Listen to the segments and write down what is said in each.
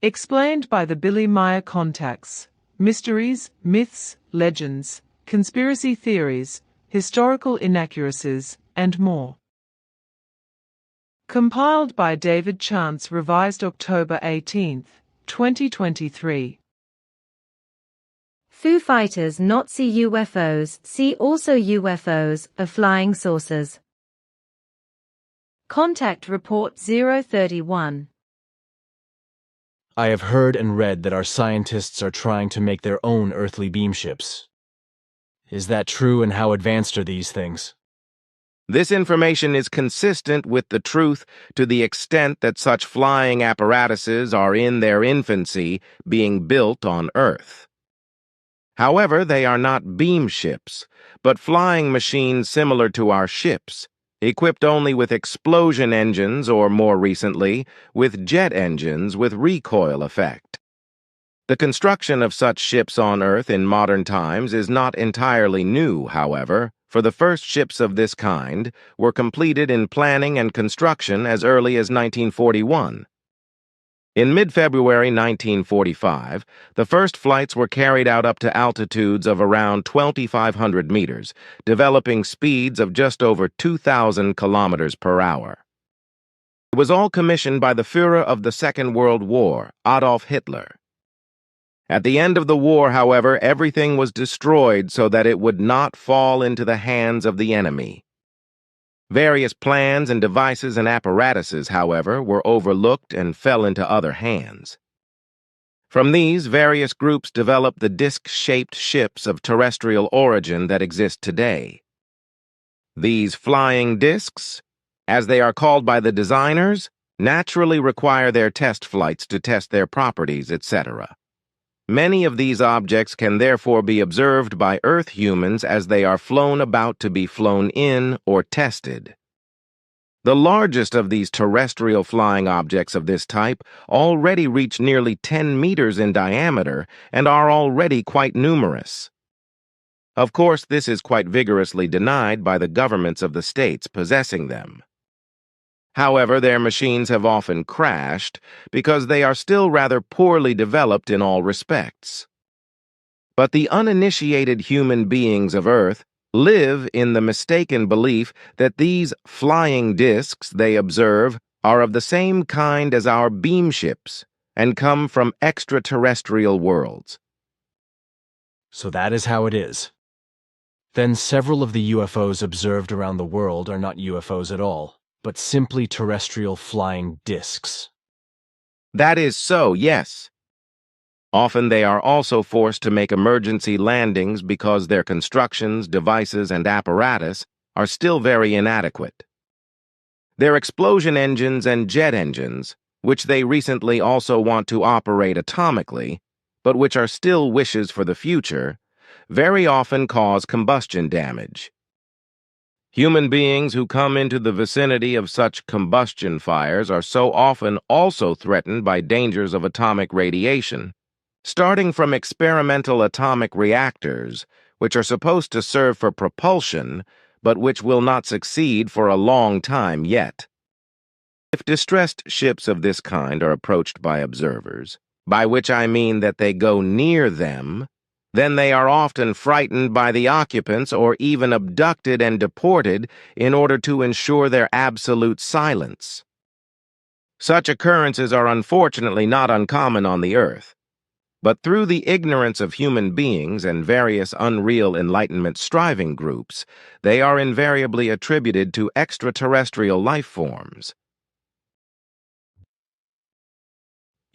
Explained by the Billy Meier contacts. Mysteries, myths, legends, conspiracy theories, historical inaccuracies, and more. Compiled by David Chance, revised October 18, 2023. Foo Fighters not see UFOs, see also UFOs, are flying saucers. Contact Report 031. I have heard and read that our scientists are trying to make their own earthly beam ships. Is that true, and how advanced are these things? This information is consistent with the truth to the extent that such flying apparatuses are in their infancy, being built on Earth. However, they are not beam ships, but flying machines similar to our ships, equipped only with explosion engines or, more recently, with jet engines with recoil effect. The construction of such ships on Earth in modern times is not entirely new, however, for the first ships of this kind were completed in planning and construction as early as 1941. In mid-February 1945, the first flights were carried out up to altitudes of around 2,500 meters, developing speeds of just over 2,000 kilometers per hour. It was all commissioned by the Führer of the Second World War, Adolf Hitler. At the end of the war, however, everything was destroyed so that it would not fall into the hands of the enemy. Various plans and devices and apparatuses, however, were overlooked and fell into other hands. From these, various groups developed the disc-shaped ships of terrestrial origin that exist today. These flying discs, as they are called by the designers, naturally require their test flights to test their properties, etc. Many of these objects can therefore be observed by Earth humans as they are flown about to be flown in or tested. The largest of these terrestrial flying objects of this type already reach nearly 10 meters in diameter and are already quite numerous. Of course, this is quite vigorously denied by the governments of the states possessing them. However, their machines have often crashed because they are still rather poorly developed in all respects. But the uninitiated human beings of Earth live in the mistaken belief that these flying discs they observe are of the same kind as our beam ships and come from extraterrestrial worlds. So that is how it is. Then several of the UFOs observed around the world are not UFOs at all, but simply terrestrial flying discs. That is so, yes. Often they are also forced to make emergency landings because their constructions, devices, and apparatus are still very inadequate. Their explosion engines and jet engines, which they recently also want to operate atomically, but which are still wishes for the future, very often cause combustion damage. Human beings who come into the vicinity of such combustion fires are so often also threatened by dangers of atomic radiation, starting from experimental atomic reactors, which are supposed to serve for propulsion, but which will not succeed for a long time yet. If distressed ships of this kind are approached by observers, by which I mean that they go near them, then they are often frightened by the occupants or even abducted and deported in order to ensure their absolute silence. Such occurrences are unfortunately not uncommon on the Earth, but through the ignorance of human beings and various unreal Enlightenment striving groups, they are invariably attributed to extraterrestrial life forms.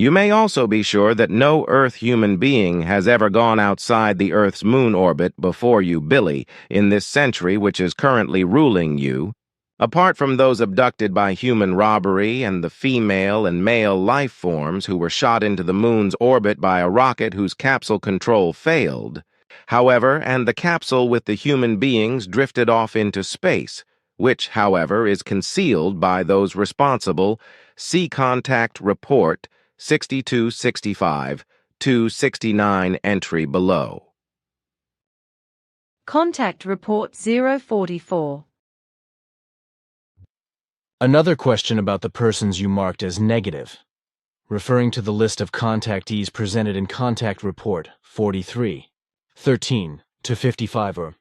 You may also be sure that no Earth human being has ever gone outside the Earth's moon orbit before you, Billy, in this century which is currently ruling you, apart from those abducted by human robbery and the female and male life forms who were shot into the moon's orbit by a rocket whose capsule control failed. However, and the capsule with the human beings drifted off into space, which, however, is concealed by those responsible. See Contact Report 6265 269 entry below. Contact Report 044. Another question about the persons you marked as negative. referring to the list of contactees presented in Contact Report 43, 13 to 55, or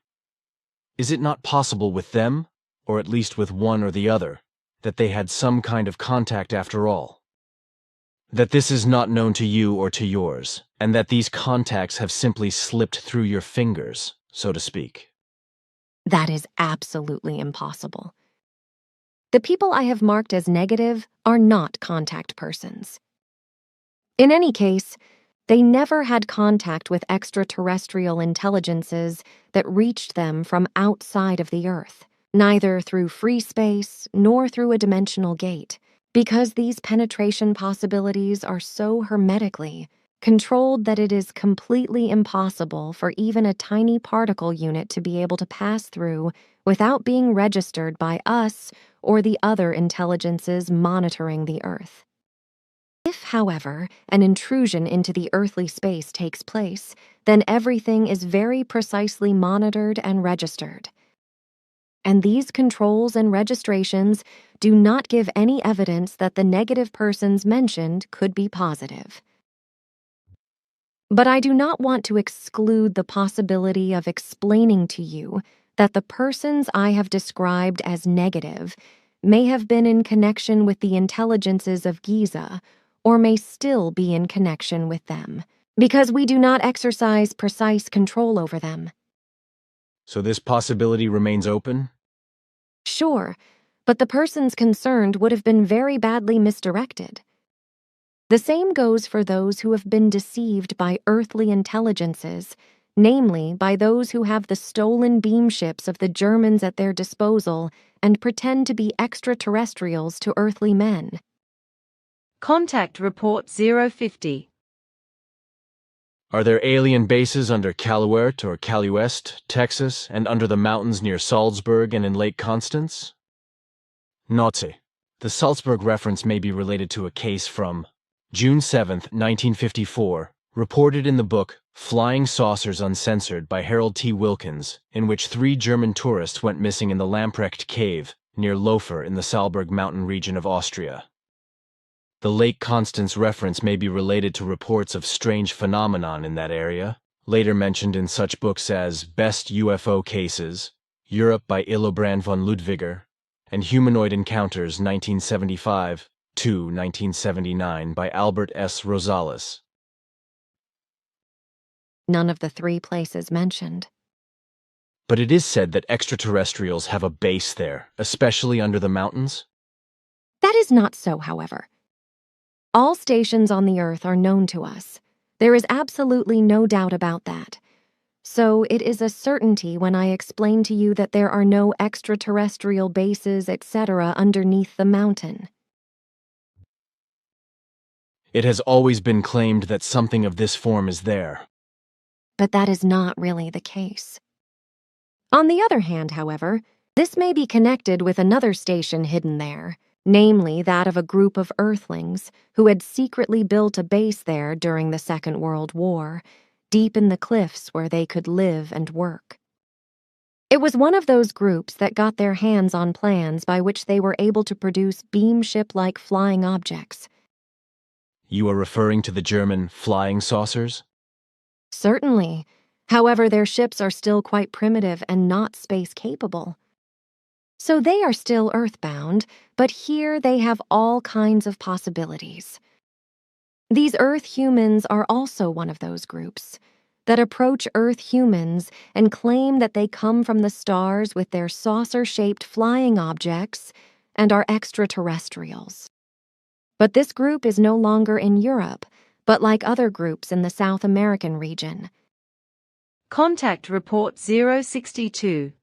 is it not possible with them, or at least with one or the other, that they had some kind of contact after all? That this is not known to you or to yours, and that these contacts have simply slipped through your fingers, so to speak? That is absolutely impossible. The people I have marked as negative are not contact persons. In any case, they never had contact with extraterrestrial intelligences that reached them from outside of the Earth, neither through free space nor through a dimensional gate, because these penetration possibilities are so hermetically controlled that it is completely impossible for even a tiny particle unit to be able to pass through without being registered by us or the other intelligences monitoring the Earth. If, however, an intrusion into the earthly space takes place, then everything is very precisely monitored and registered. And these controls and registrations do not give any evidence that the negative persons mentioned could be positive. But I do not want to exclude the possibility of explaining to you that the persons I have described as negative may have been in connection with the intelligences of Giza, or may still be in connection with them, because we do not exercise precise control over them. So this possibility remains open? Sure, but the persons concerned would have been very badly misdirected. The same goes for those who have been deceived by earthly intelligences, namely by those who have the stolen beam ships of the Germans at their disposal and pretend to be extraterrestrials to earthly men. Contact Report 050. Are there alien bases under Caluert or Caluest, Texas, and under the mountains near Salzburg and in Lake Constance? Nazi. The Salzburg reference may be related to a case from June 7, 1954, reported in the book Flying Saucers Uncensored by Harold T. Wilkins, in which 3 German tourists went missing in the Lamprecht Cave near Lofer in the Salzburg mountain region of Austria. The Lake Constance reference may be related to reports of strange phenomenon in that area, later mentioned in such books as Best UFO Cases, Europe by Illobrand von Ludwiger, and Humanoid Encounters 1975 to 1979 by Albert S. Rosales. None of the 3 places mentioned. But it is said that extraterrestrials have a base there, especially under the mountains? That is not so, however. All stations on the Earth are known to us. There is absolutely no doubt about that. So it is a certainty when I explain to you that there are no extraterrestrial bases, etc. underneath the mountain. It has always been claimed that something of this form is there. But that is not really the case. On the other hand, however, this may be connected with another station hidden there, namely that of a group of Earthlings who had secretly built a base there during the Second World War, deep in the cliffs where they could live and work. It was one of those groups that got their hands on plans by which they were able to produce beam ship-like flying objects. You are referring to the German flying saucers? Certainly. However, their ships are still quite primitive and not space-capable. So they are still earthbound, but here they have all kinds of possibilities. These Earth humans are also one of those groups that approach Earth humans and claim that they come from the stars with their saucer-shaped flying objects and are extraterrestrials. But this group is no longer in Europe, but like other groups in the South American region. Contact Report 062.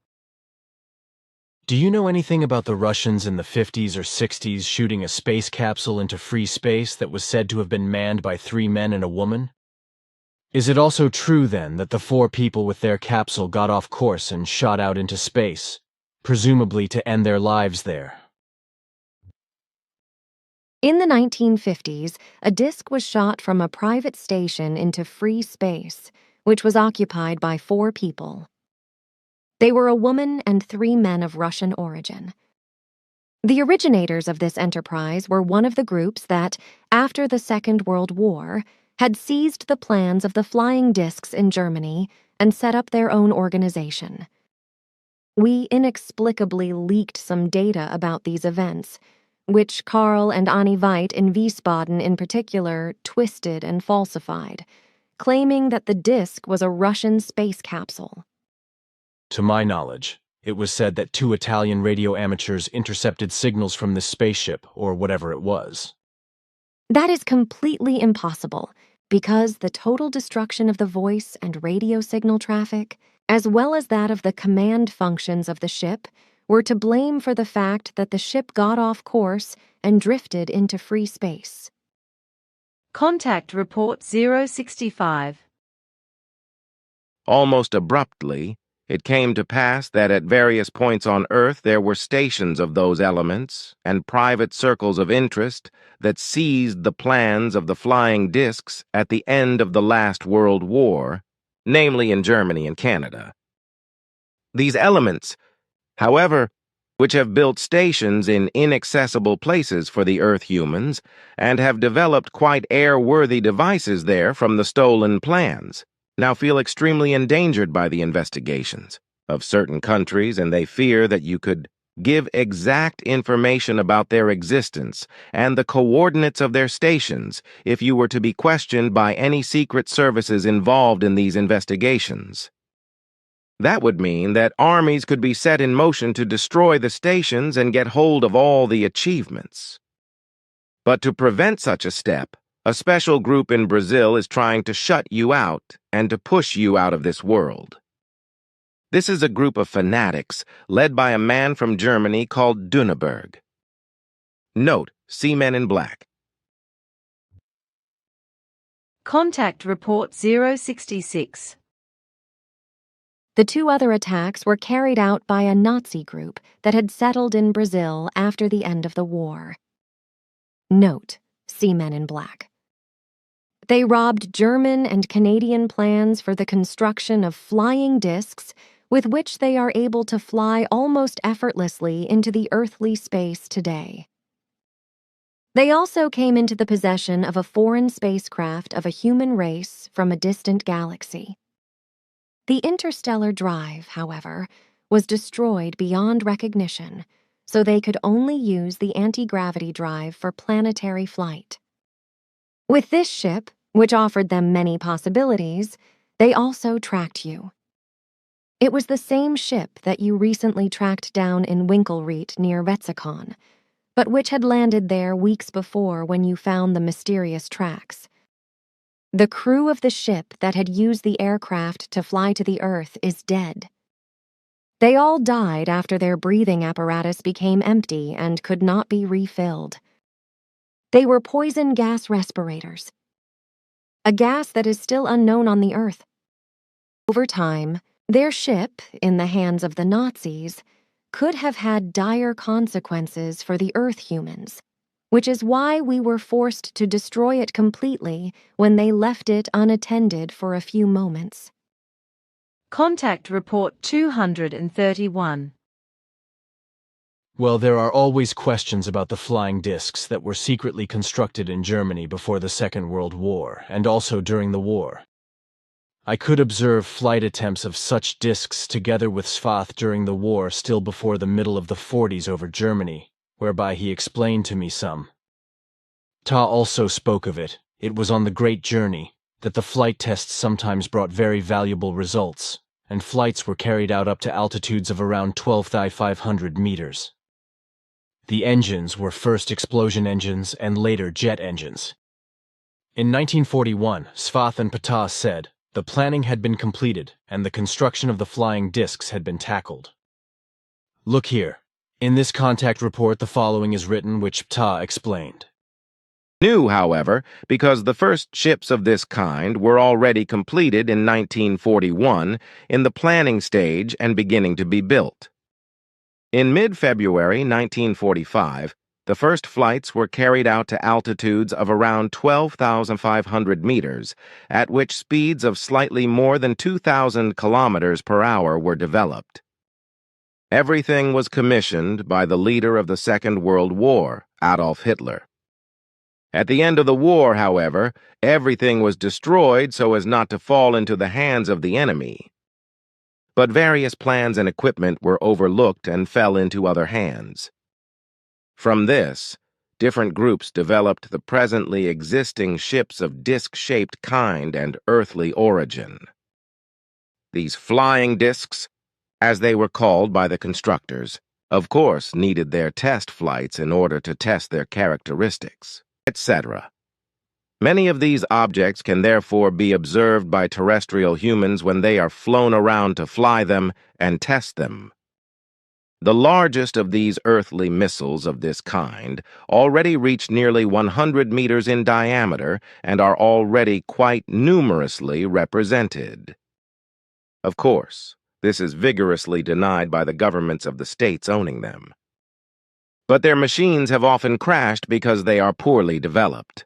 Do you know anything about the Russians in the 50s or 60s shooting a space capsule into free space that was said to have been manned by 3 men and a woman? Is it also true, then, that the 4 people with their capsule got off course and shot out into space, presumably to end their lives there? In the 1950s, a disc was shot from a private station into free space, which was occupied by 4 people. They were a woman and 3 men of Russian origin. The originators of this enterprise were one of the groups that, after the Second World War, had seized the plans of the flying discs in Germany and set up their own organization. We inexplicably leaked some data about these events, which Karl and Annie Veit in Wiesbaden in particular twisted and falsified, claiming that the disc was a Russian space capsule. To my knowledge, it was said that 2 Italian radio amateurs intercepted signals from this spaceship, or whatever it was. That is completely impossible, because the total destruction of the voice and radio signal traffic, as well as that of the command functions of the ship, were to blame for the fact that the ship got off course and drifted into free space. Contact Report 065. Almost abruptly, it came to pass that at various points on Earth there were stations of those elements and private circles of interest that seized the plans of the flying discs at the end of the last World War, namely in Germany and Canada. These elements, however, which have built stations in inaccessible places for the Earth humans and have developed quite airworthy devices there from the stolen plans, now feel extremely endangered by the investigations of certain countries, and they fear that you could give exact information about their existence and the coordinates of their stations if you were to be questioned by any secret services involved in these investigations. That would mean that armies could be set in motion to destroy the stations and get hold of all the achievements. But to prevent such a step, a special group in Brazil is trying to shut you out and to push you out of this world. This is a group of fanatics led by a man from Germany called Duneberg. Note, see Men in Black. Contact Report 066. The 2 other attacks were carried out by a Nazi group that had settled in Brazil after the end of the war. Note, see Men in Black. They robbed German and Canadian plans for the construction of flying discs with which they are able to fly almost effortlessly into the earthly space today. They also came into the possession of a foreign spacecraft of a human race from a distant galaxy. The interstellar drive, however, was destroyed beyond recognition, so they could only use the anti-gravity drive for planetary flight. With this ship, which offered them many possibilities, they also tracked you. It was the same ship that you recently tracked down in Winkelried near Wetzikon, but which had landed there weeks before when you found the mysterious tracks. The crew of the ship that had used the aircraft to fly to the Earth is dead. They all died after their breathing apparatus became empty and could not be refilled. They were poison gas respirators, a gas that is still unknown on the Earth. Over time, their ship, in the hands of the Nazis, could have had dire consequences for the Earth humans, which is why we were forced to destroy it completely when they left it unattended for a few moments. Contact Report 231. Well, there are always questions about the flying discs that were secretly constructed in Germany before the Second World War, and also during the war. I could observe flight attempts of such discs together with Svath during the war still before the middle of the 40s over Germany, whereby he explained to me some. Ta also spoke of it. It was on the Great Journey that the flight tests sometimes brought very valuable results, and flights were carried out up to altitudes of around 12,500 meters. The engines were first explosion engines and later jet engines. In 1941, Svath and Ptah said the planning had been completed and the construction of the flying discs had been tackled. Look here. In this contact report, the following is written, which Ptah explained. New, however, because the first ships of this kind were already completed in 1941 in the planning stage and beginning to be built. In mid-February 1945, the first flights were carried out to altitudes of around 12,500 meters, at which speeds of slightly more than 2,000 kilometers per hour were developed. Everything was commissioned by the leader of the Second World War, Adolf Hitler. At the end of the war, however, everything was destroyed so as not to fall into the hands of the enemy. But various plans and equipment were overlooked and fell into other hands. From this, different groups developed the presently existing ships of disc-shaped kind and earthly origin. These flying discs, as they were called by the constructors, of course needed their test flights in order to test their characteristics, etc. Many of these objects can therefore be observed by terrestrial humans when they are flown around to fly them and test them. The largest of these earthly missiles of this kind already reach nearly 100 meters in diameter and are already quite numerously represented. Of course, this is vigorously denied by the governments of the states owning them. But their machines have often crashed because they are poorly developed.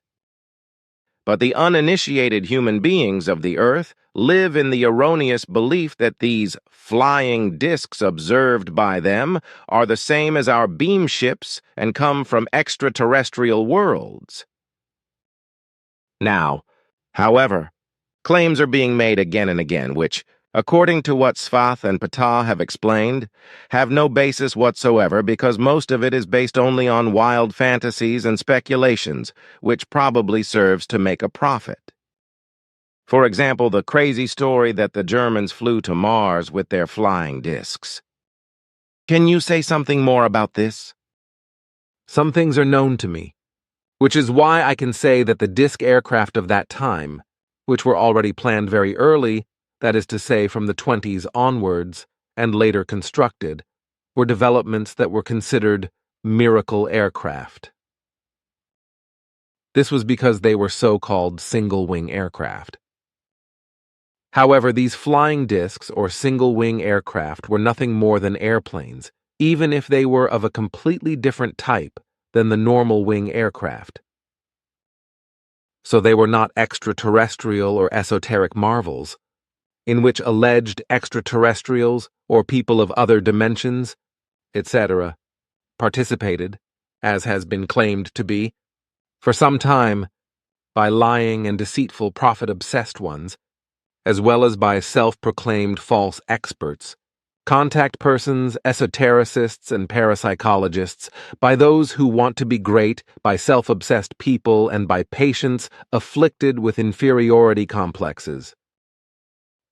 But the uninitiated human beings of the Earth live in the erroneous belief that these flying discs observed by them are the same as our beam ships and come from extraterrestrial worlds. Now, however, claims are being made again and again which, according to what Svath and Ptah have explained, have no basis whatsoever because most of it is based only on wild fantasies and speculations, which probably serves to make a profit. For example, the crazy story that the Germans flew to Mars with their flying discs. Can you say something more about this? Some things are known to me, which is why I can say that the disc aircraft of that time, which were already planned very early, that is to say from the 20s onwards, and later constructed, were developments that were considered miracle aircraft. This was because they were so-called single-wing aircraft. However, these flying discs or single-wing aircraft were nothing more than airplanes, even if they were of a completely different type than the normal wing aircraft. So they were not extraterrestrial or esoteric marvels, in which alleged extraterrestrials or people of other dimensions, etc., participated, as has been claimed to be, for some time, by lying and deceitful profit-obsessed ones, as well as by self-proclaimed false experts, contact persons, esotericists, and parapsychologists, by those who want to be great, by self-obsessed people, and by patients afflicted with inferiority complexes.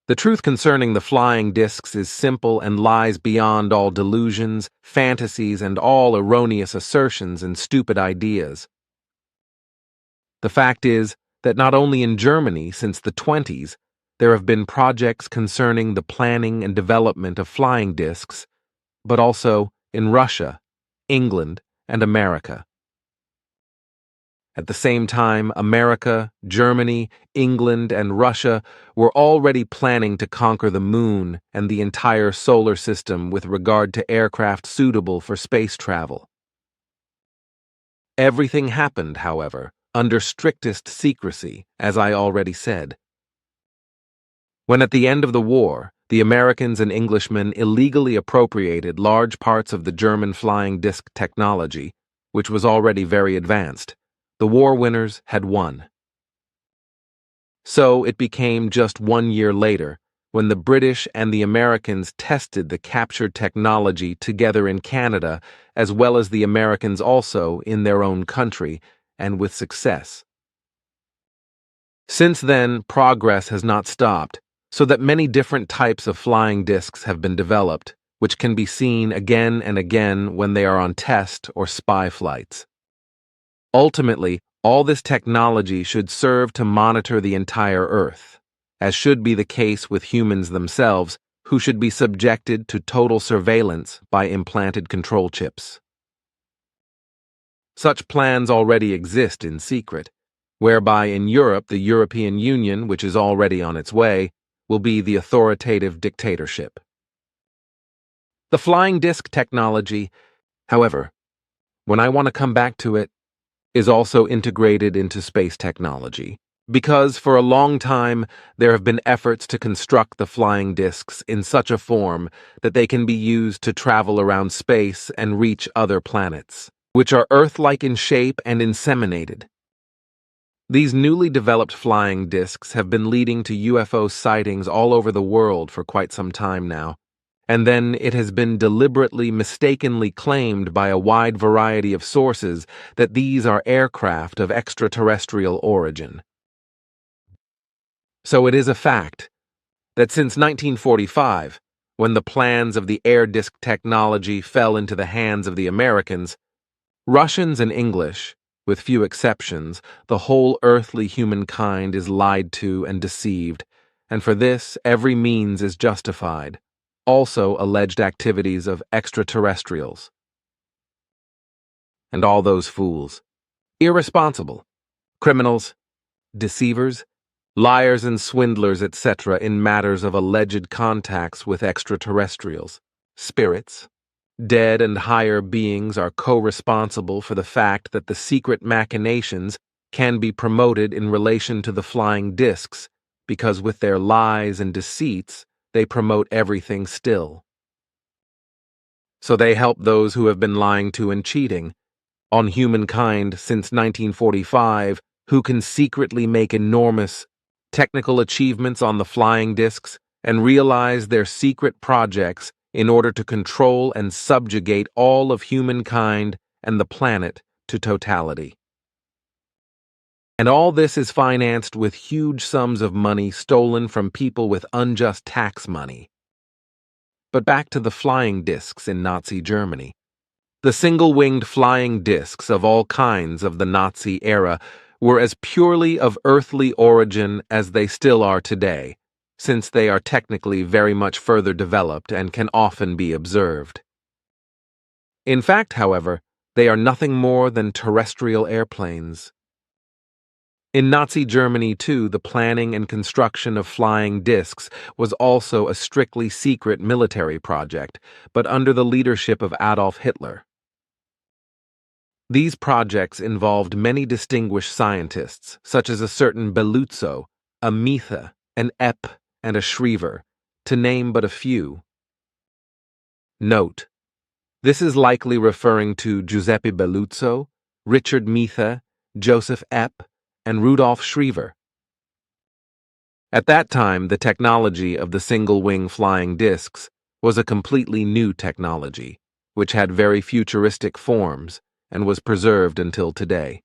The truth concerning the flying discs is simple and lies beyond all delusions, fantasies, and all erroneous assertions and stupid ideas. The fact is that not only in Germany since the 20s, there have been projects concerning the planning and development of flying discs, but also in Russia, England, and America. At the same time, America, Germany, England, and Russia were already planning to conquer the moon and the entire solar system with regard to aircraft suitable for space travel. Everything happened, however, under strictest secrecy, as I already said. When at the end of the war, the Americans and Englishmen illegally appropriated large parts of the German flying disc technology, which was already very advanced, the war winners had won. So it became just 1 year later when the British and the Americans tested the captured technology together in Canada, as well as the Americans also in their own country, and with success. Since then, progress has not stopped, so that many different types of flying discs have been developed, which can be seen again and again when they are on test or spy flights. Ultimately, all this technology should serve to monitor the entire Earth, as should be the case with humans themselves, who should be subjected to total surveillance by implanted control chips. Such plans already exist in secret, whereby in Europe the European Union, which is already on its way, will be the authoritative dictatorship. The flying disc technology, however, when I want to come back to it, is also integrated into space technology, because for a long time there have been efforts to construct the flying discs in such a form that they can be used to travel around space and reach other planets, which are Earth-like in shape and inseminated. These newly developed flying discs have been leading to UFO sightings all over the world for quite some time now, and then it has been deliberately mistakenly claimed by a wide variety of sources that these are aircraft of extraterrestrial origin. So it is a fact that since 1945, when the plans of the air disc technology fell into the hands of the Americans, Russians and English, with few exceptions, the whole earthly humankind is lied to and deceived, and for this every means is justified, also alleged activities of extraterrestrials. And all those fools, irresponsible, criminals, deceivers, liars and swindlers, etc., in matters of alleged contacts with extraterrestrials, spirits, dead and higher beings are co-responsible for the fact that the secret machinations can be promoted in relation to the flying discs, because with their lies and deceits, they promote everything still. So they help those who have been lying to and cheating on humankind since 1945, who can secretly make enormous technical achievements on the flying discs and realize their secret projects in order to control and subjugate all of humankind and the planet to totality. And all this is financed with huge sums of money stolen from people with unjust tax money. But back to the flying discs in Nazi Germany. The single-winged flying discs of all kinds of the Nazi era were as purely of earthly origin as they still are today, since they are technically very much further developed and can often be observed. In fact, however, they are nothing more than terrestrial airplanes. In Nazi Germany, too, the planning and construction of flying discs was also a strictly secret military project, but under the leadership of Adolf Hitler. These projects involved many distinguished scientists, such as a certain Beluzzo, a Meier, an Epp, and a Schriever, to name but a few. Note: this is likely referring to Giuseppe Beluzzo, Richard Meier, Joseph Epp, and Rudolf Schriever. At that time, the technology of the single-wing flying discs was a completely new technology, which had very futuristic forms and was preserved until today.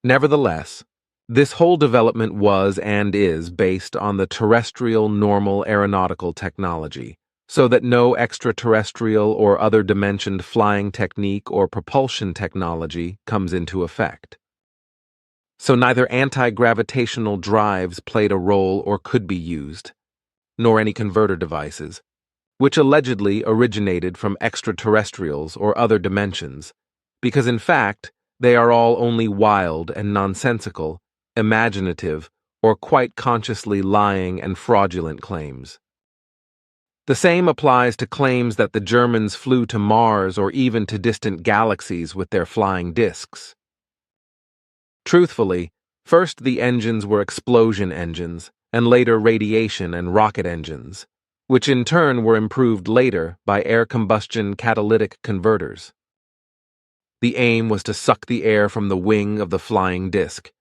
Nevertheless, this whole development was and is based on the terrestrial normal aeronautical technology, so that no extraterrestrial or other dimensioned flying technique or propulsion technology comes into effect. So neither anti-gravitational drives played a role or could be used, nor any converter devices, which allegedly originated from extraterrestrials or other dimensions, because in fact they are all only wild and nonsensical, imaginative, or quite consciously lying and fraudulent claims. The same applies to claims that the Germans flew to Mars or even to distant galaxies with their flying discs. Truthfully, first the engines were explosion engines, and later radiation and rocket engines, which in turn were improved later by air combustion catalytic converters. The aim was to suck the air from the wing of the flying disc,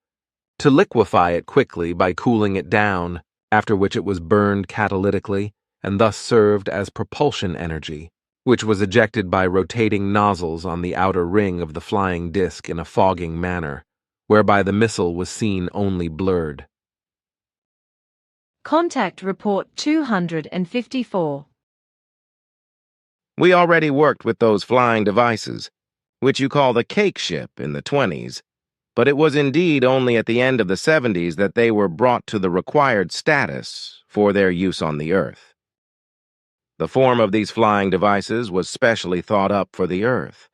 to liquefy it quickly by cooling it down, after which it was burned catalytically and thus served as propulsion energy, which was ejected by rotating nozzles on the outer ring of the flying disc in a fogging manner, whereby the missile was seen only blurred. Contact Report 254. We already worked with those flying devices, which you call the cake ship, in the 20s, but it was indeed only at the end of the 70s that they were brought to the required status for their use on the Earth. The form of these flying devices was specially thought up for the Earth,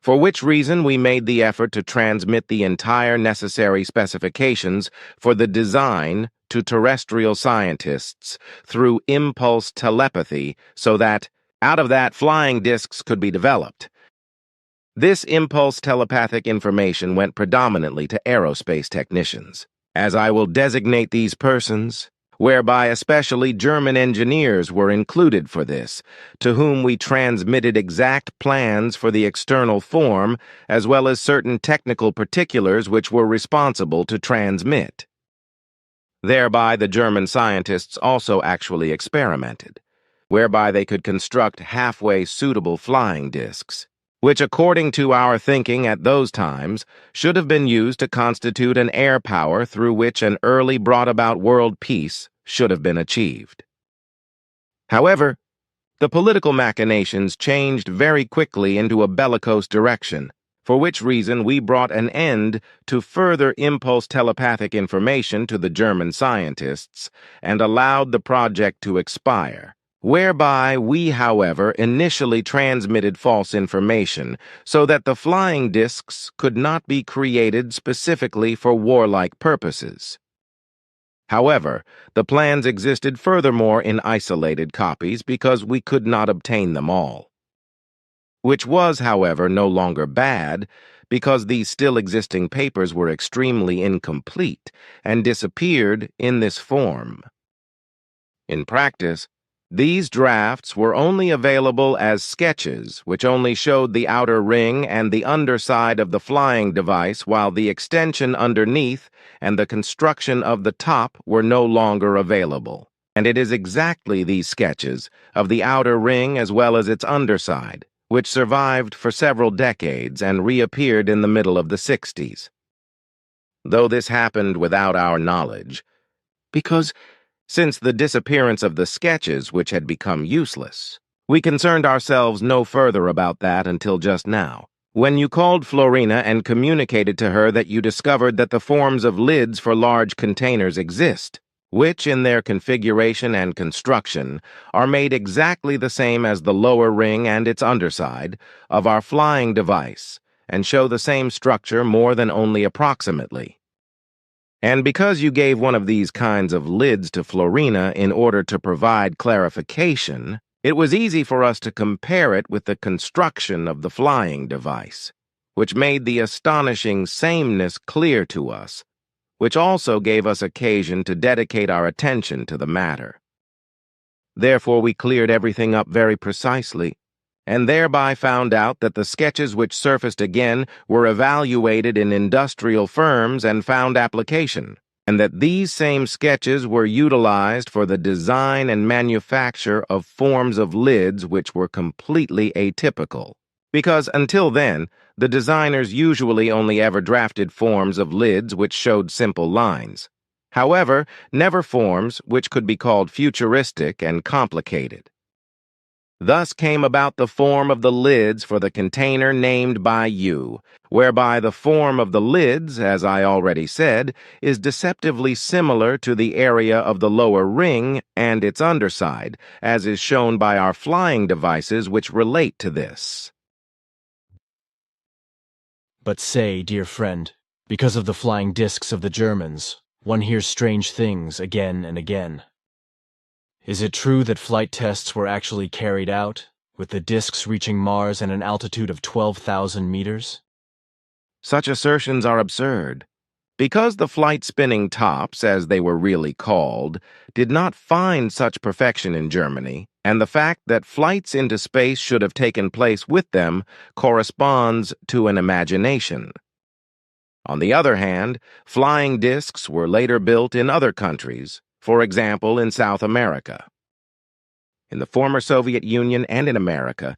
for which reason we made the effort to transmit the entire necessary specifications for the design to terrestrial scientists through impulse telepathy so that, out of that, flying discs could be developed. This impulse telepathic information went predominantly to aerospace technicians, as I will designate these persons, whereby especially German engineers were included for this, to whom we transmitted exact plans for the external form, as well as certain technical particulars which were responsible to transmit. Thereby the German scientists also actually experimented, whereby they could construct halfway suitable flying discs, which according to our thinking at those times should have been used to constitute an air power through which an early brought-about world peace should have been achieved. However, the political machinations changed very quickly into a bellicose direction, for which reason we brought an end to further impulse telepathic information to the German scientists and allowed the project to expire, whereby we, however, initially transmitted false information so that the flying discs could not be created specifically for warlike purposes. However, the plans existed furthermore in isolated copies because we could not obtain them all. Which was, however, no longer bad, because these still existing papers were extremely incomplete and disappeared in this form. In practice, these drafts were only available as sketches, which only showed the outer ring and the underside of the flying device, while the extension underneath and the construction of the top were no longer available. And it is exactly these sketches of the outer ring as well as its underside which survived for several decades and reappeared in the middle of the 60s. Though this happened without our knowledge, because since the disappearance of the sketches which had become useless, we concerned ourselves no further about that until just now, when you called Florina and communicated to her that you discovered that the forms of lids for large containers exist, which in their configuration and construction are made exactly the same as the lower ring and its underside of our flying device, and show the same structure more than only approximately. And because you gave one of these kinds of lids to Florina in order to provide clarification, it was easy for us to compare it with the construction of the flying device, which made the astonishing sameness clear to us, which also gave us occasion to dedicate our attention to the matter. Therefore we cleared everything up very precisely, and thereby found out that the sketches which surfaced again were evaluated in industrial firms and found application, and that these same sketches were utilized for the design and manufacture of forms of lids which were completely atypical. Because until then, the designers usually only ever drafted forms of lids which showed simple lines. However, never forms which could be called futuristic and complicated. Thus came about the form of the lids for the container named by you, whereby the form of the lids, as I already said, is deceptively similar to the area of the lower ring and its underside, as is shown by our flying devices which relate to this. But say, dear friend, because of the flying discs of the Germans, one hears strange things again and again. Is it true that flight tests were actually carried out, with the discs reaching Mars at an altitude of 12,000 meters? Such assertions are absurd, because the flight-spinning tops, as they were really called, did not find such perfection in Germany, and the fact that flights into space should have taken place with them corresponds to an imagination. On the other hand, flying discs were later built in other countries, for example in South America. In the former Soviet Union and in America,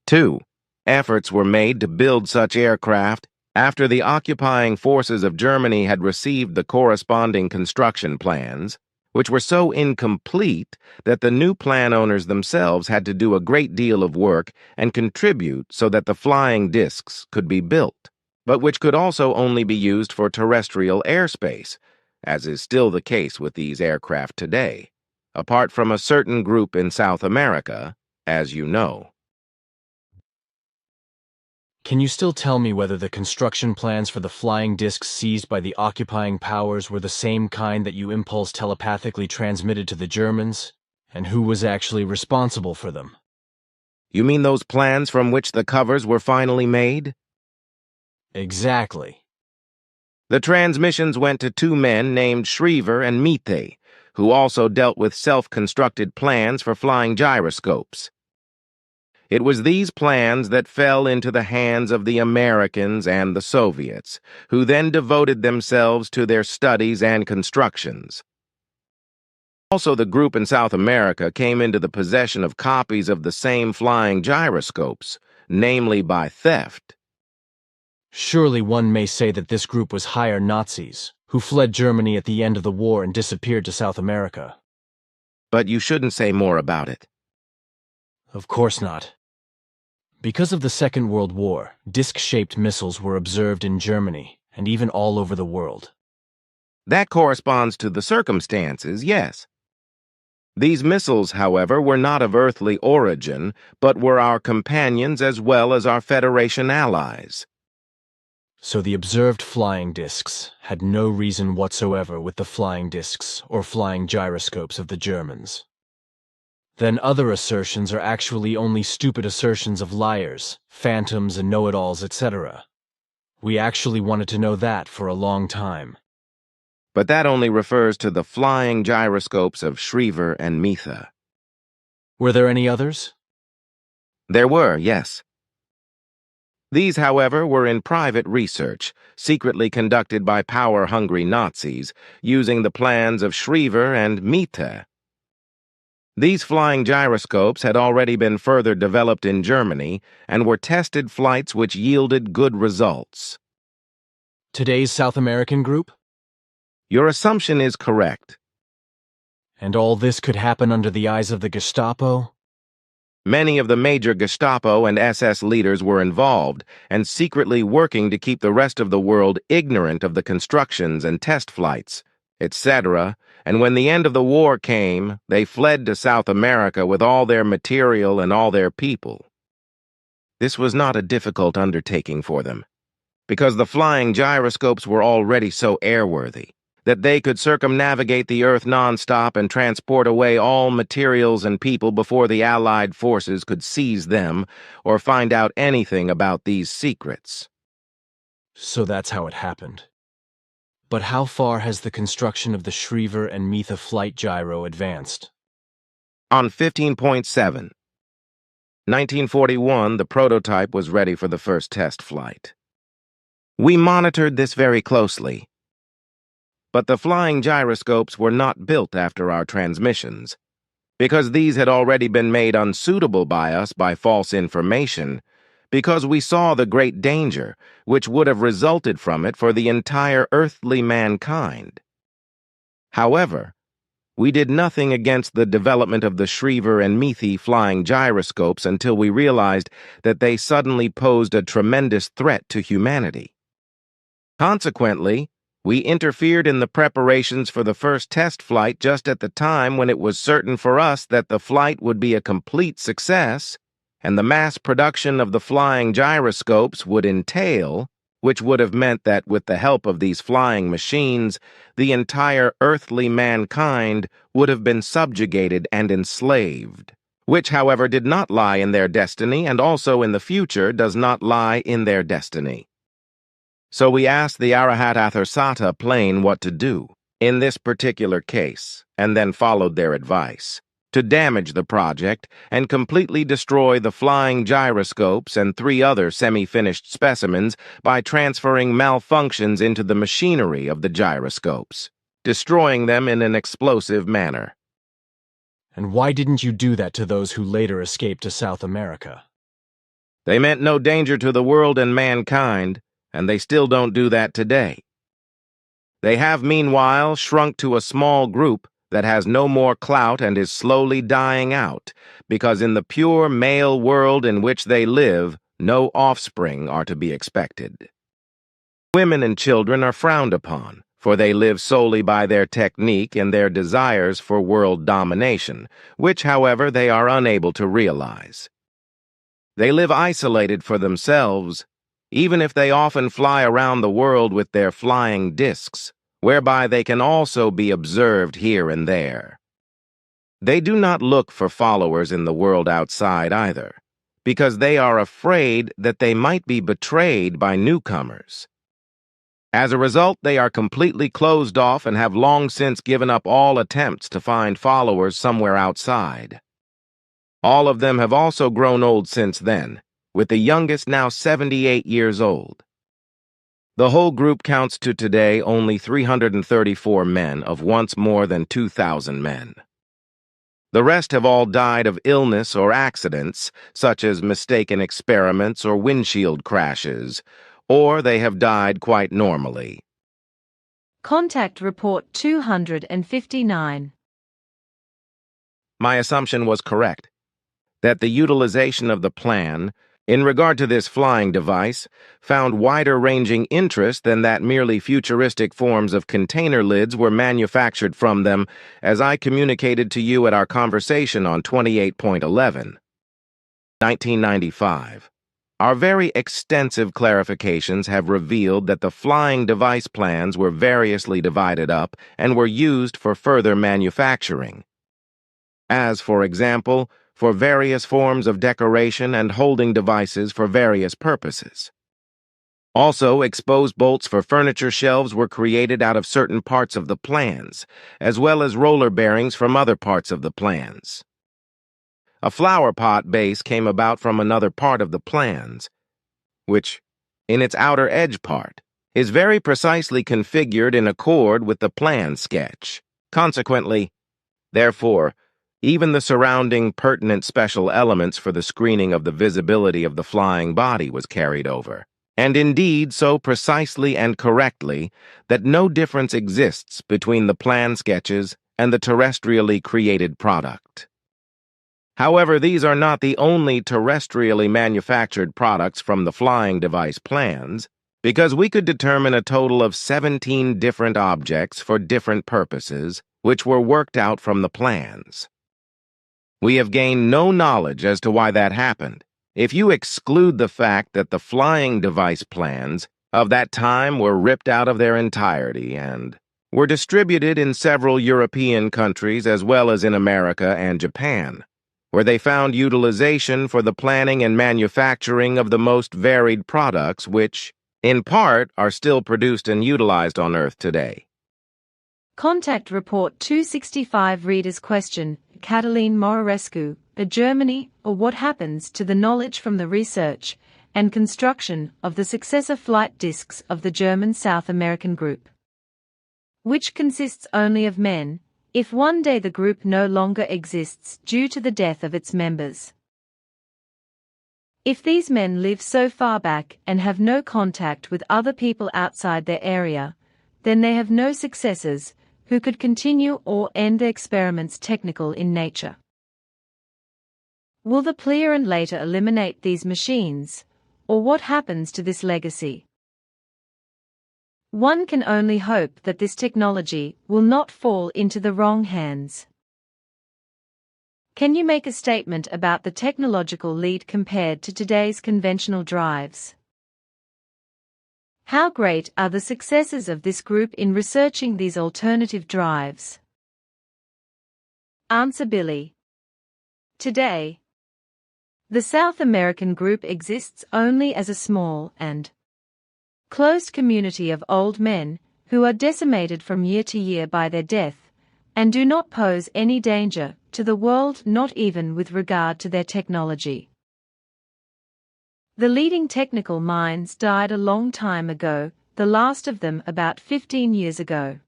too, efforts were made to build such aircraft after the occupying forces of Germany had received the corresponding construction plans, which were so incomplete that the new plan owners themselves had to do a great deal of work and contribute so that the flying discs could be built, but which could also only be used for terrestrial airspace, as is still the case with these aircraft today, apart from a certain group in South America, as you know. Can you still tell me whether the construction plans for the flying discs seized by the occupying powers were the same kind that you impulse telepathically transmitted to the Germans, and who was actually responsible for them? You mean those plans from which the covers were finally made? Exactly. The transmissions went to two men named Schriever and Meier, who also dealt with self-constructed plans for flying gyroscopes. It was these plans that fell into the hands of the Americans and the Soviets, who then devoted themselves to their studies and constructions. Also, the group in South America came into the possession of copies of the same flying gyroscopes, namely by theft. Surely one may say that this group was higher Nazis, who fled Germany at the end of the war and disappeared to South America. But you shouldn't say more about it. Of course not. Because of the Second World War, disc-shaped missiles were observed in Germany and even all over the world. That corresponds to the circumstances, yes. These missiles, however, were not of earthly origin, but were our companions as well as our Federation allies. So the observed flying discs had no reason whatsoever with the flying discs or flying gyroscopes of the Germans. Then other assertions are actually only stupid assertions of liars, phantoms, and know-it-alls, etc. We actually wanted to know that for a long time. But that only refers to the flying gyroscopes of Schriever and Meier. Were there any others? There were, yes. These, however, were in private research, secretly conducted by power-hungry Nazis, using the plans of Schriever and Meier. These flying gyroscopes had already been further developed in Germany and were tested flights which yielded good results. Today's South American group? Your assumption is correct. And all this could happen under the eyes of the Gestapo? Many of the major Gestapo and SS leaders were involved and secretly working to keep the rest of the world ignorant of the constructions and test flights, etc., and when the end of the war came, they fled to South America with all their material and all their people. This was not a difficult undertaking for them, because the flying gyroscopes were already so airworthy that they could circumnavigate the Earth nonstop and transport away all materials and people before the Allied forces could seize them or find out anything about these secrets. So that's how it happened. But how far has the construction of the Schriever and Meier flight gyro advanced? On 15.7. 1941, the prototype was ready for the first test flight. We monitored this very closely. But the flying gyroscopes were not built after our transmissions. Because these had already been made unsuitable by us by false information, because we saw the great danger which would have resulted from it for the entire earthly mankind. However, we did nothing against the development of the Schriever and Meier flying gyroscopes until we realized that they suddenly posed a tremendous threat to humanity. Consequently, we interfered in the preparations for the first test flight just at the time when it was certain for us that the flight would be a complete success, and the mass production of the flying gyroscopes would entail, which would have meant that with the help of these flying machines, the entire earthly mankind would have been subjugated and enslaved, which, however, did not lie in their destiny and also in the future does not lie in their destiny. So we asked the Arahat Athersata plane what to do in this particular case, and then followed their advice to damage the project and completely destroy the flying gyroscopes and 3 other semi-finished specimens by transferring malfunctions into the machinery of the gyroscopes, destroying them in an explosive manner. And why didn't you do that to those who later escaped to South America? They meant no danger to the world and mankind, and they still don't do that today. They have, meanwhile, shrunk to a small group that has no more clout and is slowly dying out, because in the pure male world in which they live, no offspring are to be expected. Women and children are frowned upon, for they live solely by their technique and their desires for world domination, which, however, they are unable to realize. They live isolated for themselves, even if they often fly around the world with their flying discs, whereby they can also be observed here and there. They do not look for followers in the world outside either, because they are afraid that they might be betrayed by newcomers. As a result, they are completely closed off and have long since given up all attempts to find followers somewhere outside. All of them have also grown old since then, with the youngest now 78 years old. The whole group counts to today only 334 men of once more than 2,000 men. The rest have all died of illness or accidents, such as mistaken experiments or windshield crashes, or they have died quite normally. Contact Report 259. My assumption was correct, that the utilization of the plan, in regard to this flying device, found wider-ranging interest than that merely futuristic forms of container lids were manufactured from them, as I communicated to you at our conversation on 28.11. 1995. Our very extensive clarifications have revealed that the flying device plans were variously divided up and were used for further manufacturing. As, for example, for various forms of decoration and holding devices for various purposes. Also, exposed bolts for furniture shelves were created out of certain parts of the plans, as well as roller bearings from other parts of the plans. A flower pot base came about from another part of the plans, which, in its outer edge part, is very precisely configured in accord with the plan sketch. Consequently, therefore, even the surrounding pertinent special elements for the screening of the visibility of the flying body was carried over, and indeed so precisely and correctly that no difference exists between the plan sketches and the terrestrially created product. However, these are not the only terrestrially manufactured products from the flying device plans, because we could determine a total of 17 different objects for different purposes, which were worked out from the plans. We have gained no knowledge as to why that happened, if you exclude the fact that the flying device plans of that time were ripped out of their entirety and were distributed in several European countries as well as in America and Japan, where they found utilization for the planning and manufacturing of the most varied products which, in part, are still produced and utilized on Earth today. Contact Report 265. Reader's question: Catalin Morescu, Germany, or what happens to the knowledge from the research and construction of the successor flight discs of the German South American group, which consists only of men, if one day the group no longer exists due to the death of its members? If these men live so far back and have no contact with other people outside their area, then they have no successors who could continue or end their experiments technical in nature. Will the Pleeren later eliminate these machines, or what happens to this legacy? One can only hope that this technology will not fall into the wrong hands. Can you make a statement about the technological lead compared to today's conventional drives? How great are the successes of this group in researching these alternative drives? Answer: Billy. Today, the South American group exists only as a small and closed community of old men who are decimated from year to year by their death and do not pose any danger to the world, not even with regard to their technology. The leading technical minds died a long time ago, the last of them about 15 years ago.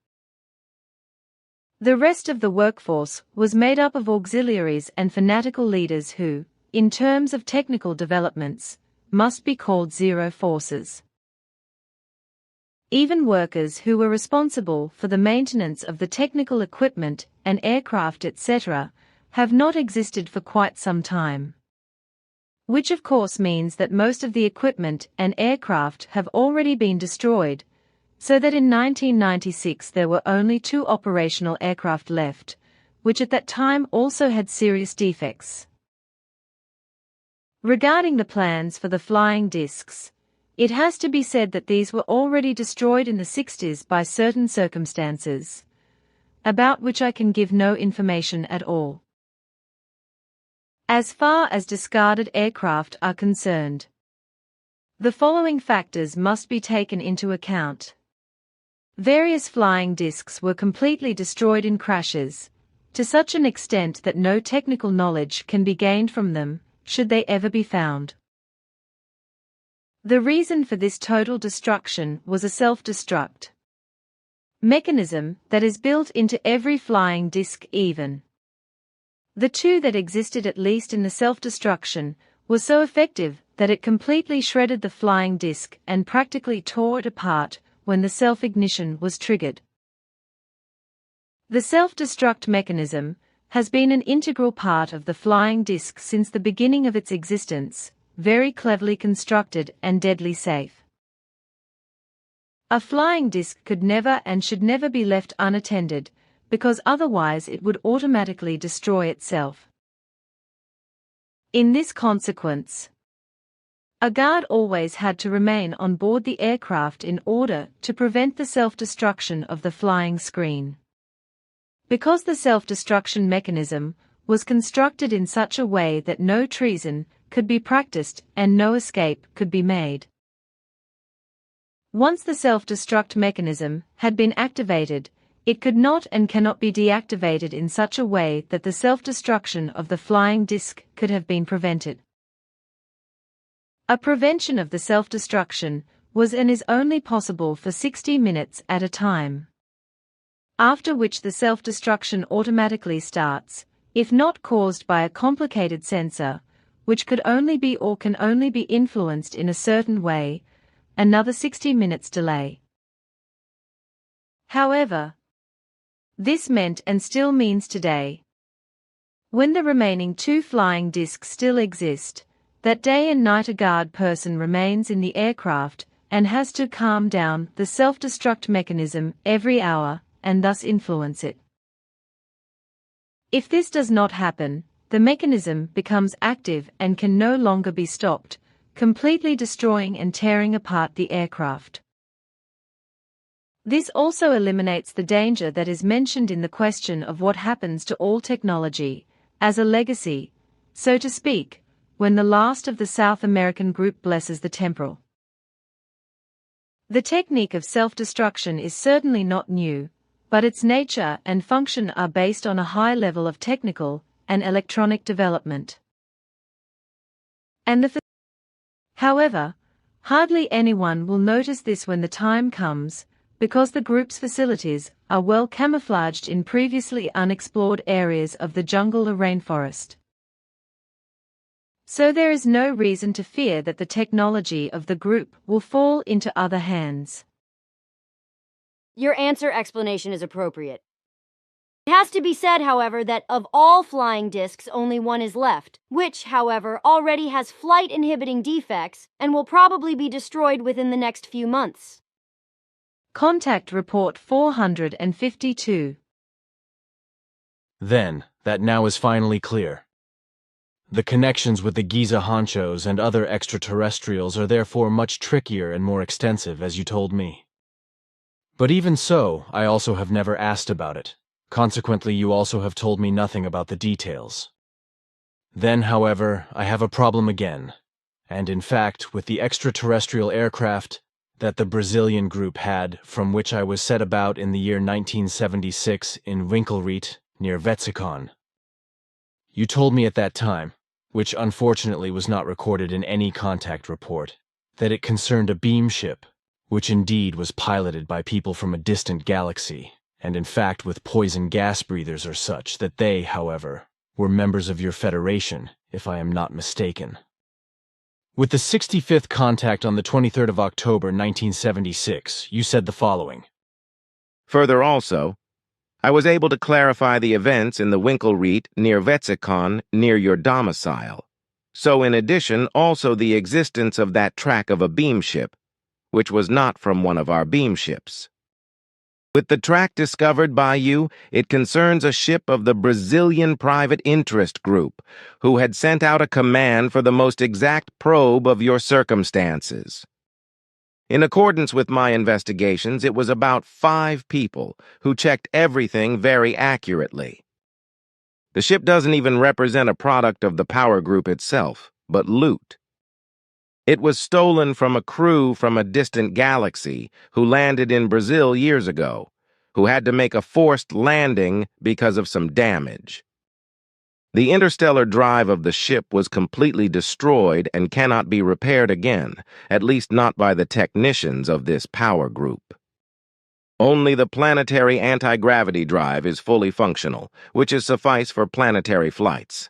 The rest of the workforce was made up of auxiliaries and fanatical leaders who, in terms of technical developments, must be called zero forces. Even workers who were responsible for the maintenance of the technical equipment and aircraft etc. have not existed for quite some time. Which of course means that most of the equipment and aircraft have already been destroyed, so that in 1996 there were only 2 operational aircraft left, which at that time also had serious defects. Regarding the plans for the flying discs, it has to be said that these were already destroyed in the 60s by certain circumstances, about which I can give no information at all. As far as discarded aircraft are concerned, the following factors must be taken into account. Various flying discs were completely destroyed in crashes, to such an extent that no technical knowledge can be gained from them, should they ever be found. The reason for this total destruction was a self-destruct mechanism that is built into every flying disc even. The two that existed at least in the self-destruction was so effective that it completely shredded the flying disc and practically tore it apart when the self-ignition was triggered. The self-destruct mechanism has been an integral part of the flying disc since the beginning of its existence, very cleverly constructed and deadly safe. A flying disc could never and should never be left unattended, because otherwise it would automatically destroy itself. In this consequence, a guard always had to remain on board the aircraft in order to prevent the self-destruction of the flying screen. Because the self-destruction mechanism was constructed in such a way that no treason could be practiced and no escape could be made. Once the self-destruct mechanism had been activated, it could not and cannot be deactivated in such a way that the self-destruction of the flying disc could have been prevented. A prevention of the self-destruction was and is only possible for 60 minutes at a time, after which the self-destruction automatically starts, if not caused by a complicated sensor, which could only be or can only be influenced in a certain way, another 60 minutes delay. However, this meant and still means today, when the remaining two flying discs still exist, that day and night a guard person remains in the aircraft and has to calm down the self-destruct mechanism every hour and thus influence it. If this does not happen, the mechanism becomes active and can no longer be stopped, completely destroying and tearing apart the aircraft. This also eliminates the danger that is mentioned in the question of what happens to all technology, as a legacy, so to speak, when the last of the South American group blesses the temporal. The technique of self-destruction is certainly not new, but its nature and function are based on a high level of technical and electronic development. However, hardly anyone will notice this when the time comes, because the group's facilities are well camouflaged in previously unexplored areas of the jungle or rainforest. So there is no reason to fear that the technology of the group will fall into other hands. Your explanation is appropriate. It has to be said, however, that of all flying discs, only one is left, which, however, already has flight-inhibiting defects and will probably be destroyed within the next few months. Contact Report 452. Then, that now is finally clear. The connections with the Giza honchos and other extraterrestrials are therefore much trickier and more extensive, as you told me. But even so, I also have never asked about it. Consequently, you also have told me nothing about the details. Then, however, I have a problem again, and in fact, with the extraterrestrial aircraft that the Brazilian group had, from which I was set about in the year 1976 in Winkelried, near Wetzikon. You told me at that time, which unfortunately was not recorded in any contact report, that it concerned a beam ship, which indeed was piloted by people from a distant galaxy, and in fact with poison gas breathers or such, that they, however, were members of your Federation, if I am not mistaken. With the 65th contact on the 23rd of October 1976, you said the following. Further also, I was able to clarify the events in the Winkelried near Wetzikon near your domicile. So in addition, also the existence of that track of a beam ship, which was not from one of our beam ships. With the track discovered by you, it concerns a ship of the Brazilian Private Interest Group, who had sent out a command for the most exact probe of your circumstances. In accordance with my investigations, it was about 5 people who checked everything very accurately. The ship doesn't even represent a product of the power group itself, but loot. It was stolen from a crew from a distant galaxy who landed in Brazil years ago, who had to make a forced landing because of some damage. The interstellar drive of the ship was completely destroyed and cannot be repaired again, at least not by the technicians of this power group. Only the planetary anti-gravity drive is fully functional, which is suffice for planetary flights.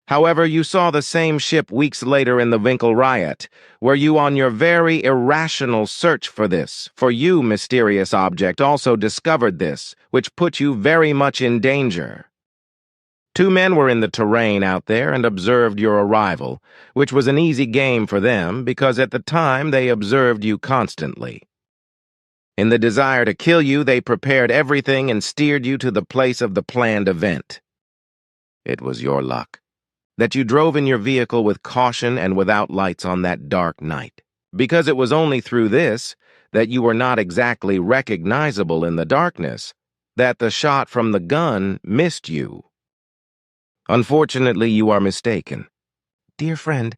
However, you saw the same ship weeks later in the Winkel riot, where you on your very irrational search for this, for you, mysterious object, also discovered this, which put you very much in danger. 2 men were in the terrain out there and observed your arrival, which was an easy game for them because at the time they observed you constantly. In the desire to kill you, they prepared everything and steered you to the place of the planned event. It was your luck that you drove in your vehicle with caution and without lights on that dark night, because it was only through this that you were not exactly recognizable in the darkness that the shot from the gun missed you. Unfortunately, you are mistaken, dear friend,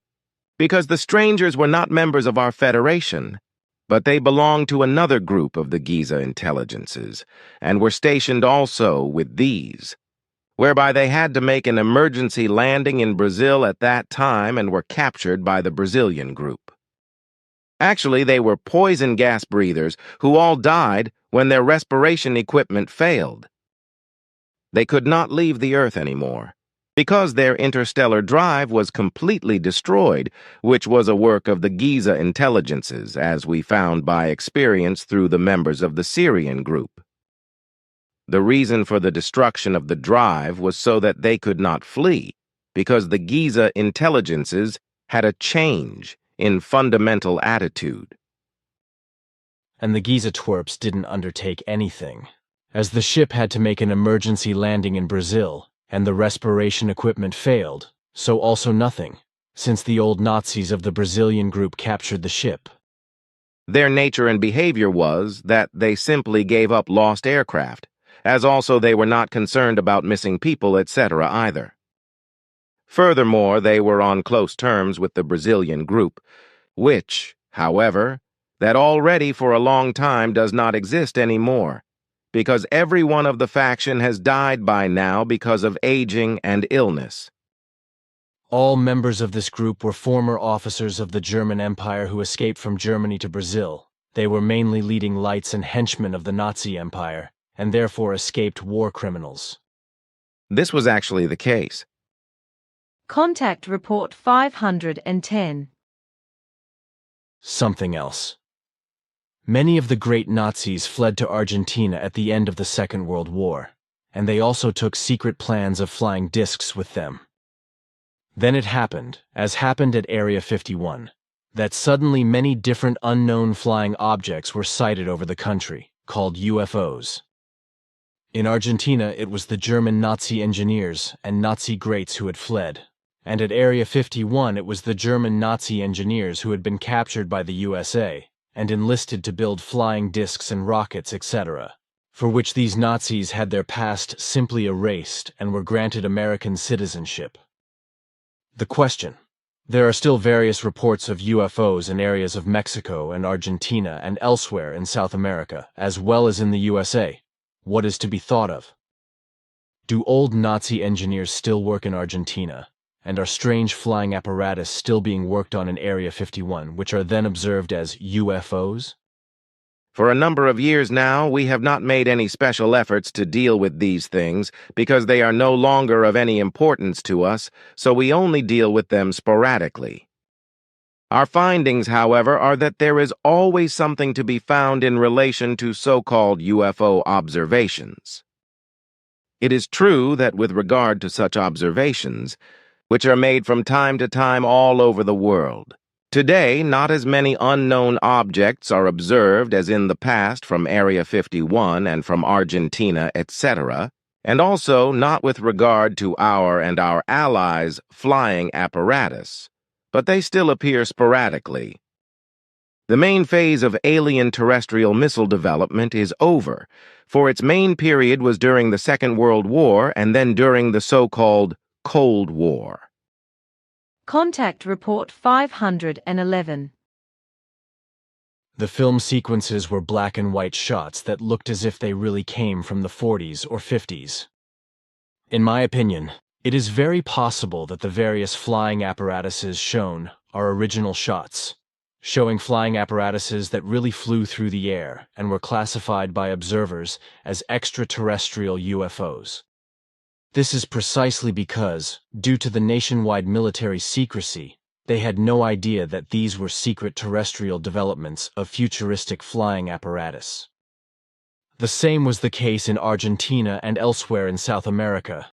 because the strangers were not members of our Federation, but they belonged to another group of the Giza intelligences, and were stationed also with these, whereby they had to make an emergency landing in Brazil at that time and were captured by the Brazilian group. Actually, they were poison gas breathers who all died when their respiration equipment failed. They could not leave the Earth anymore, because their interstellar drive was completely destroyed, which was a work of the Giza intelligences, as we found by experience through the members of the Syrian group. The reason for the destruction of the drive was so that they could not flee, because the Giza intelligences had a change in fundamental attitude. And the Giza twerps didn't undertake anything, as the ship had to make an emergency landing in Brazil, and the respiration equipment failed, so also nothing, since the old Nazis of the Brazilian group captured the ship. Their nature and behavior was that they simply gave up lost aircraft, as also they were not concerned about missing people, etc. either. Furthermore, they were on close terms with the Brazilian group, which, however, that already for a long time does not exist anymore, because every one of the faction has died by now because of aging and illness. All members of this group were former officers of the German Empire who escaped from Germany to Brazil. They were mainly leading lights and henchmen of the Nazi Empire, and therefore escaped war criminals. This was actually the case. Contact Report 510. Something else. Many of the great Nazis fled to Argentina at the end of the Second World War, and they also took secret plans of flying discs with them. Then it happened, as happened at Area 51, that suddenly many different unknown flying objects were sighted over the country, called UFOs. In Argentina, it was the German Nazi engineers and Nazi greats who had fled, and at Area 51 it was the German Nazi engineers who had been captured by the USA and enlisted to build flying discs and rockets, etc., for which these Nazis had their past simply erased and were granted American citizenship. The question: there are still various reports of UFOs in areas of Mexico and Argentina and elsewhere in South America, as well as in the USA. What is to be thought of? Do old Nazi engineers still work in Argentina? And are strange flying apparatus still being worked on in Area 51, which are then observed as UFOs? For a number of years now, we have not made any special efforts to deal with these things because they are no longer of any importance to us, so we only deal with them sporadically. Our findings, however, are that there is always something to be found in relation to so-called UFO observations. It is true that with regard to such observations, which are made from time to time all over the world, today not as many unknown objects are observed as in the past from Area 51 and from Argentina, etc., and also not with regard to our and our allies' flying apparatus, but they still appear sporadically. The main phase of alien terrestrial missile development is over, for its main period was during the Second World War and then during the so-called Cold War. Contact Report 511. The film sequences were black and white shots that looked as if they really came from the 40s or 50s. In my opinion, it is very possible that the various flying apparatuses shown are original shots, showing flying apparatuses that really flew through the air and were classified by observers as extraterrestrial UFOs. This is precisely because, due to the nationwide military secrecy, they had no idea that these were secret terrestrial developments of futuristic flying apparatus. The same was the case in Argentina and elsewhere in South America,